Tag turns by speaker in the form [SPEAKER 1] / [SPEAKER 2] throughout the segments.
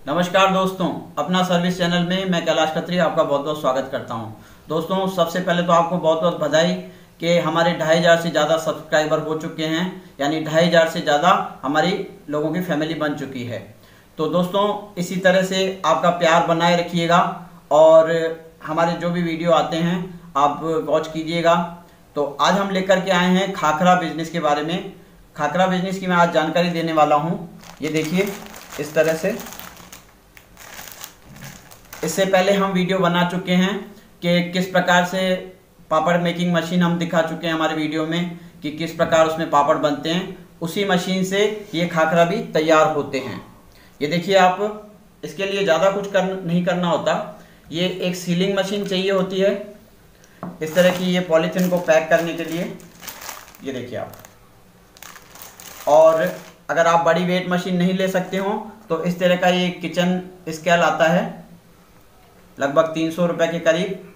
[SPEAKER 1] नमस्कार दोस्तों, अपना सर्विस चैनल में मैं कैलाश खत्री आपका बहुत बहुत स्वागत करता हूं। दोस्तों, सबसे पहले तो आपको बहुत बहुत बधाई कि हमारे 2500 से ज़्यादा सब्सक्राइबर हो चुके हैं, यानी 2500 से ज़्यादा हमारी लोगों की फैमिली बन चुकी है। तो दोस्तों, इसी तरह से आपका प्यार बनाए रखिएगा और हमारे जो भी वीडियो आते हैं आप वॉच कीजिएगा। तो आज हम लेकर के आए हैं खाखरा बिजनेस के बारे में। खाखरा बिजनेस की मैं आज जानकारी देने वाला हूँ। ये देखिए इस तरह से। इससे पहले हम वीडियो बना चुके हैं कि किस प्रकार से पापड़ मेकिंग मशीन हम दिखा चुके हैं हमारे वीडियो में कि किस प्रकार उसमें पापड़ बनते हैं। उसी मशीन से ये खाखरा भी तैयार होते हैं। ये देखिए आप, इसके लिए ज़्यादा कुछ नहीं करना होता। ये एक सीलिंग मशीन चाहिए होती है इस तरह की, ये पॉलीथीन को पैक करने के लिए। ये देखिए आप, और अगर आप बड़ी वेट मशीन नहीं ले सकते हो तो इस तरह का ये किचन स्केल आता है, लगभग 300 रुपये के करीब।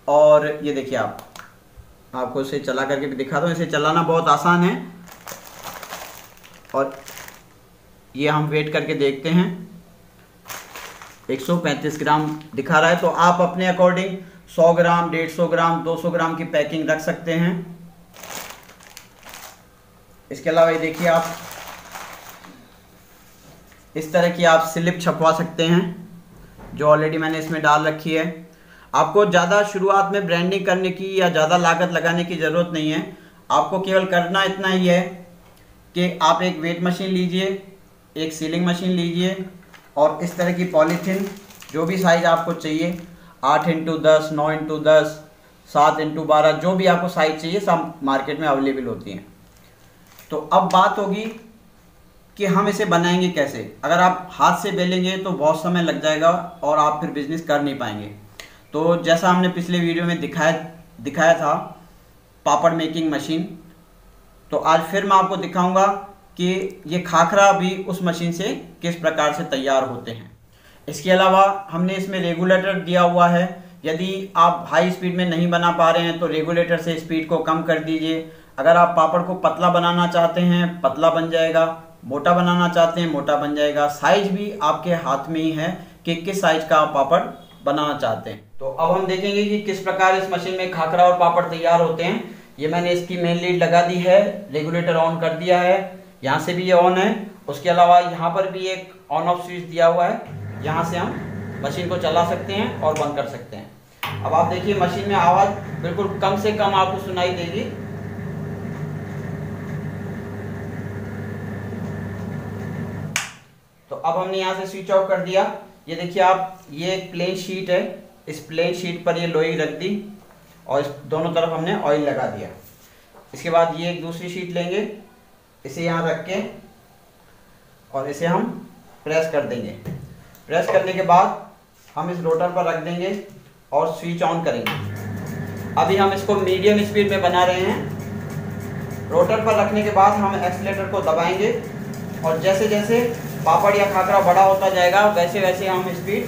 [SPEAKER 1] और ये देखिए आपको इसे चला करके भी दिखा दूँ। इसे चलाना बहुत आसान है और ये हम वेट करके देखते हैं। 135 ग्राम दिखा रहा है, तो आप अपने अकॉर्डिंग 100 ग्राम, 150 ग्राम, 200 ग्राम की पैकिंग रख सकते हैं। इसके अलावा ये देखिए आप, इस तरह की आप स्लिप छपवा सकते हैं जो ऑलरेडी मैंने इसमें डाल रखी है। आपको ज़्यादा शुरुआत में ब्रांडिंग करने की या ज़्यादा लागत लगाने की ज़रूरत नहीं है। आपको केवल करना इतना ही है कि आप एक वेट मशीन लीजिए, एक सीलिंग मशीन लीजिए और इस तरह की पॉलीथीन जो भी साइज़ आपको चाहिए, 8x10, 9x10, 7x12, जो भी आपको साइज़ चाहिए सब मार्केट में अवेलेबल होती हैं। तो अब बात होगी कि हम इसे बनाएंगे कैसे। अगर आप हाथ से बेलेंगे तो बहुत समय लग जाएगा और आप फिर बिजनेस कर नहीं पाएंगे। तो जैसा हमने पिछले वीडियो में दिखाया था पापड़ मेकिंग मशीन, तो आज फिर मैं आपको दिखाऊंगा कि ये खाखरा भी उस मशीन से किस प्रकार से तैयार होते हैं। इसके अलावा हमने इसमें रेगुलेटर दिया हुआ है। यदि आप हाई स्पीड में नहीं बना पा रहे हैं तो रेगुलेटर से स्पीड को कम कर दीजिए। अगर आप पापड़ को पतला बनाना चाहते हैं पतला बन जाएगा, मोटा बनाना चाहते हैं मोटा बन जाएगा। साइज भी आपके हाथ में ही है कि किस साइज का आप पापड़ बनाना चाहते हैं। तो अब हम देखेंगे कि किस प्रकार इस मशीन में खाखरा और पापड़ तैयार होते हैं। ये मैंने इसकी मेन लीड लगा दी है, रेगुलेटर ऑन कर दिया है, यहाँ से भी ये ऑन है। उसके अलावा यहाँ पर भी एक ऑन ऑफ स्विच दिया हुआ है, यहाँ से हम मशीन को चला सकते हैं और बंद कर सकते हैं। अब आप देखिए मशीन में आवाज़ बिल्कुल कम से कम आपको सुनाई देगी। तो अब हमने यहाँ से स्विच ऑफ कर दिया। ये देखिए आप, ये एक प्लेन शीट है, इस प्लेन शीट पर ये लोई रख दी और इस दोनों तरफ हमने ऑयल लगा दिया। इसके बाद ये एक दूसरी शीट लेंगे, इसे यहाँ रख के और इसे हम प्रेस कर देंगे। प्रेस करने के बाद हम इस रोटर पर रख देंगे और स्विच ऑन करेंगे। अभी हम इसको मीडियम स्पीड में बना रहे हैं। रोटर पर रखने के बाद हम एक्सीलेटर को दबाएंगे और जैसे जैसे पापड़ या खाखरा बड़ा होता जाएगा वैसे वैसे हम स्पीड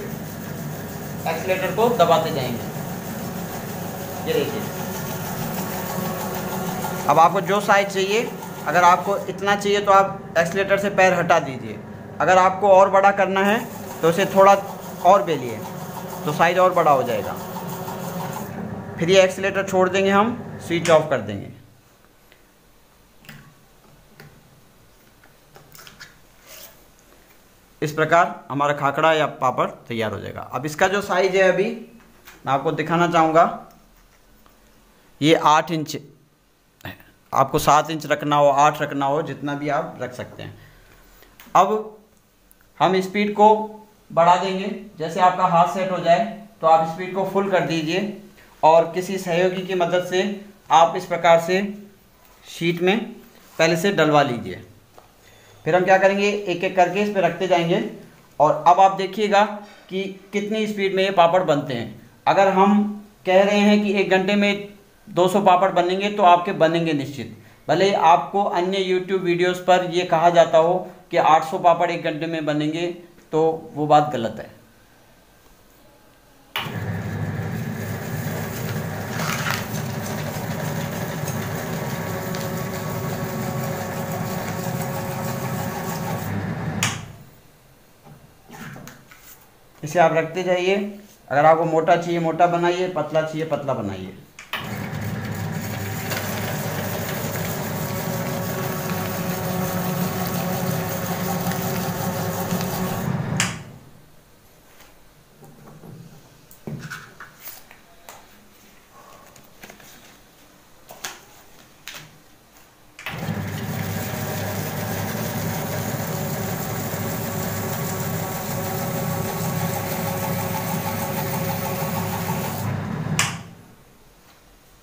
[SPEAKER 1] एक्सीलेटर को दबाते जाएंगे। ये देखिए, अब आपको जो साइज चाहिए, अगर आपको इतना चाहिए तो आप एक्सीलेटर से पैर हटा दीजिए। अगर आपको और बड़ा करना है तो इसे थोड़ा और बेलिए तो साइज और बड़ा हो जाएगा। फिर ये एक्सीलेटर छोड़ देंगे, हम स्विच ऑफ कर देंगे। इस प्रकार हमारा खाखरा या पापड़ तैयार हो जाएगा। अब इसका जो साइज है अभी मैं आपको दिखाना चाहूँगा। ये 8 इंच है, आपको 7 इंच रखना हो, 8 रखना हो, जितना भी आप रख सकते हैं। अब हम स्पीड को बढ़ा देंगे। जैसे आपका हाथ सेट हो जाए तो आप स्पीड को फुल कर दीजिए और किसी सहयोगी की मदद से आप इस प्रकार से शीट में पहले से डलवा लीजिए। फिर हम क्या करेंगे, एक एक करके इस पर रखते जाएंगे और अब आप देखिएगा कि कितनी स्पीड में ये पापड़ बनते हैं। अगर हम कह रहे हैं कि 1 घंटे में 200 पापड़ बनेंगे तो आपके बनेंगे निश्चित। भले आपको अन्य यूट्यूब वीडियोस पर ये कहा जाता हो कि 800 पापड़ 1 घंटे में बनेंगे, तो वो बात गलत है। इसे आप रखते जाइए। अगर आपको मोटा चाहिए मोटा बनाइए, पतला चाहिए पतला बनाइए।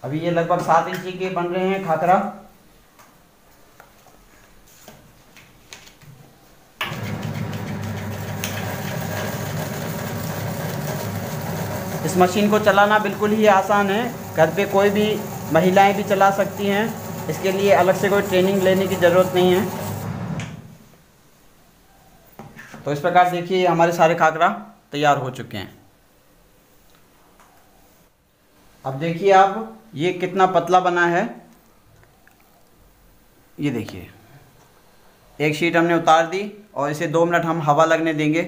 [SPEAKER 1] अभी ये लगभग 7 इंची के बन रहे हैं खाकरा। इस मशीन को चलाना बिल्कुल ही आसान है, घर पे कोई भी महिलाएं भी चला सकती हैं। इसके लिए अलग से कोई ट्रेनिंग लेने की ज़रूरत नहीं है। तो इस प्रकार देखिए हमारे सारे खाकरा तैयार हो चुके हैं। अब देखिए आप ये कितना पतला बना है। ये देखिए एक शीट हमने उतार दी और इसे 2 मिनट हम हवा लगने देंगे।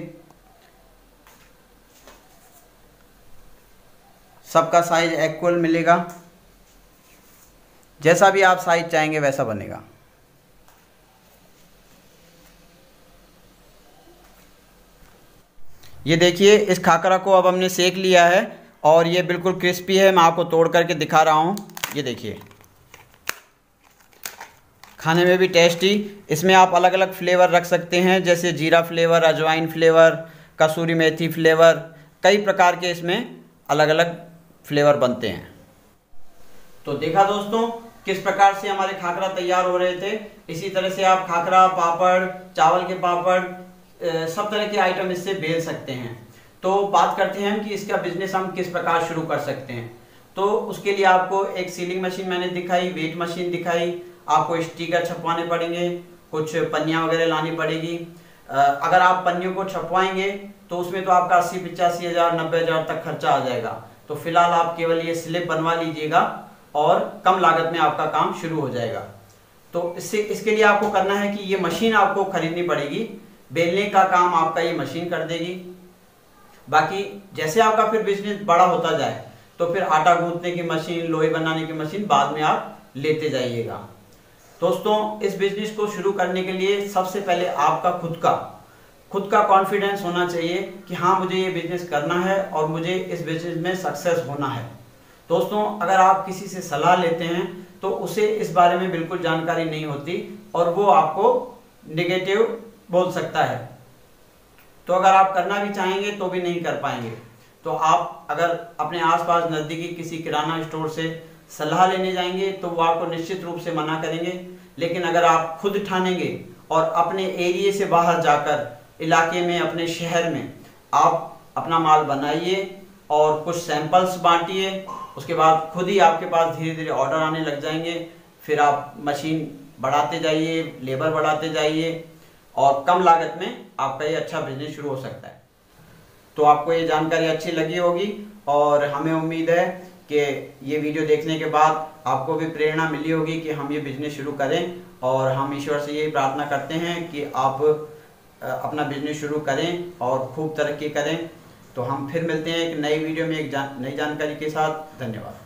[SPEAKER 1] सबका साइज इक्वल मिलेगा, जैसा भी आप साइज चाहेंगे वैसा बनेगा। ये देखिए इस खाकरा को अब हमने सेक लिया है और ये बिल्कुल क्रिस्पी है। मैं आपको तोड़ करके दिखा रहा हूँ। ये देखिए खाने में भी टेस्टी। इसमें आप अलग अलग फ्लेवर रख सकते हैं, जैसे जीरा फ्लेवर, अजवाइन फ्लेवर, कसूरी मेथी फ्लेवर, कई प्रकार के इसमें अलग अलग फ्लेवर बनते हैं। तो देखा दोस्तों किस प्रकार से हमारे खाकरा तैयार हो रहे थे। इसी तरह से आप खाकरा, पापड़, चावल के पापड़, सब तरह के आइटम इससे बेल सकते हैं। तो बात करते हैं कि इसका बिजनेस हम किस प्रकार शुरू कर सकते हैं। तो उसके लिए आपको एक सीलिंग मशीन मैंने दिखाई, वेट मशीन दिखाई, आपको स्टिकर छपवाने पड़ेंगे, कुछ पन्नियाँ वगैरह लानी पड़ेगी। अगर आप पन्नियों को छपवाएंगे तो उसमें तो आपका 80-85 हज़ार 90 हज़ार तक खर्चा आ जाएगा। तो फिलहाल आप केवल ये स्लिप बनवा लीजिएगा और कम लागत में आपका काम शुरू हो जाएगा। तो इसके लिए आपको करना है कि ये मशीन आपको खरीदनी पड़ेगी। बेलने का काम आपका ये मशीन कर देगी। बाकी जैसे आपका फिर बिजनेस बड़ा होता जाए तो फिर आटा गूंथने की मशीन, लोई बनाने की मशीन बाद में आप लेते जाइएगा। दोस्तों इस बिजनेस को शुरू करने के लिए सबसे पहले आपका खुद का कॉन्फिडेंस होना चाहिए कि हाँ मुझे ये बिजनेस करना है और मुझे इस बिजनेस में सक्सेस होना है। दोस्तों अगर आप किसी से सलाह लेते हैं तो उसे इस बारे में बिल्कुल जानकारी नहीं होती और वो आपको नेगेटिव बोल सकता है। तो अगर आप करना भी चाहेंगे तो भी नहीं कर पाएंगे। तो आप अगर अपने आसपास नज़दीकी किसी किराना स्टोर से सलाह लेने जाएंगे तो वो आपको निश्चित रूप से मना करेंगे। लेकिन अगर आप खुद ठानेंगे और अपने एरिया से बाहर जाकर, इलाके में, अपने शहर में आप अपना माल बनाइए और कुछ सैंपल्स बांटिए, उसके बाद खुद ही आपके पास धीरे धीरे ऑर्डर आने लग जाएंगे। फिर आप मशीन बढ़ाते जाइए, लेबर बढ़ाते जाइए और कम लागत में आपका ये अच्छा बिजनेस शुरू हो सकता है। तो आपको ये जानकारी अच्छी लगी होगी और हमें उम्मीद है कि ये वीडियो देखने के बाद आपको भी प्रेरणा मिली होगी कि हम ये बिजनेस शुरू करें। और हम ईश्वर से यही प्रार्थना करते हैं कि आप अपना बिजनेस शुरू करें और खूब तरक्की करें। तो हम फिर मिलते हैं एक नई वीडियो में एक नई जानकारी के साथ। धन्यवाद।